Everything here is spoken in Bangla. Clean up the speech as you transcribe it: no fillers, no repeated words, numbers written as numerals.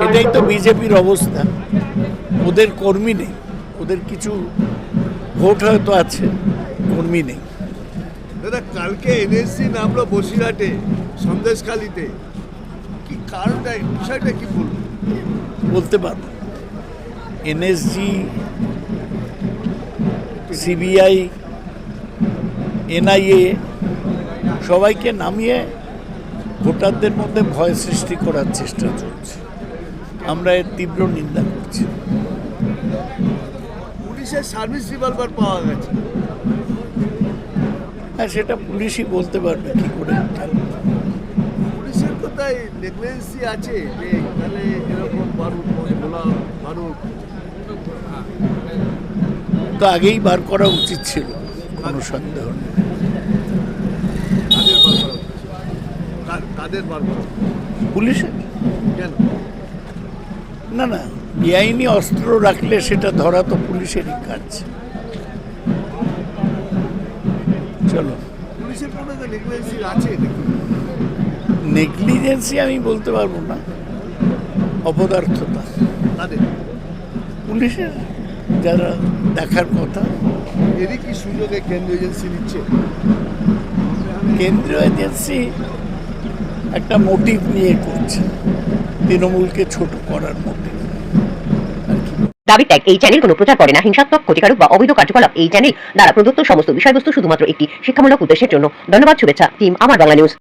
এটাই তো বিজেপির অবস্থা। ওদের কর্মী নেই, ওদের কিছু ভোট হয়তো আছে, কর্মী নেই। দাদা, কালকে এনএসসি নামলো বসিরহাটে, সন্দেশখালিতে, কি কারণটা, বিষয়টা কি বলবো? বলতে পারবো। এনএসজি, সিবিআই, এনআইএ সবাইকে নামিয়ে ভোটারদের মধ্যে ভয় সৃষ্টি করার চেষ্টা চলছে। আমরা এর তীব্র নিন্দা করছি। পুলিশের সার্ভিস রিভলভার পাওয়া গেছে। হ্যাঁ, সেটা পুলিশই বলতে পারবে কি করে। পুলিশের কোথায় নেগলিজেন্সি আছে যে তাহলে এরকম বারুদ, গোলা বারুদ তো আগেই বার করা উচিত ছিল, কোনো সন্দেহ নেই। কাদের বার করা? পুলিশের কেন? না না, বেআইনি অস্ত্র রাখলে সেটা ধরা তো পুলিশেরই কাজ। চলো, পুলিশের কোনো নেগলিজেন্সি আছে? নেগলিজেন্সি আমি বলতে পারবো না, অপদার্থতা তাদের পুলিশের যারা দেখার কথা। এরই কি সুযোগে কেন্দ্রীয় এজেন্সি নিচ্ছে? কেন্দ্রীয় এজেন্সি একটা মোটিভ নিয়ে করছে, তৃণমূলকে ছোট করার মোটিভ। দাবি ত্যাগ এই চ্যানেল কোনো প্রচার করে না হিংসাত্মক, ক্ষতিকারক বা অবৈধ কার্যকলাপ। এই চ্যানেল দ্বারা প্রদত্ত সমস্ত বিষয়বস্তু শুধুমাত্র একটি শিক্ষামূলক উদ্দেশ্যের জন্য। ধন্যবাদ। শুভেচ্ছা টিম আমার বাংলা নিউজ।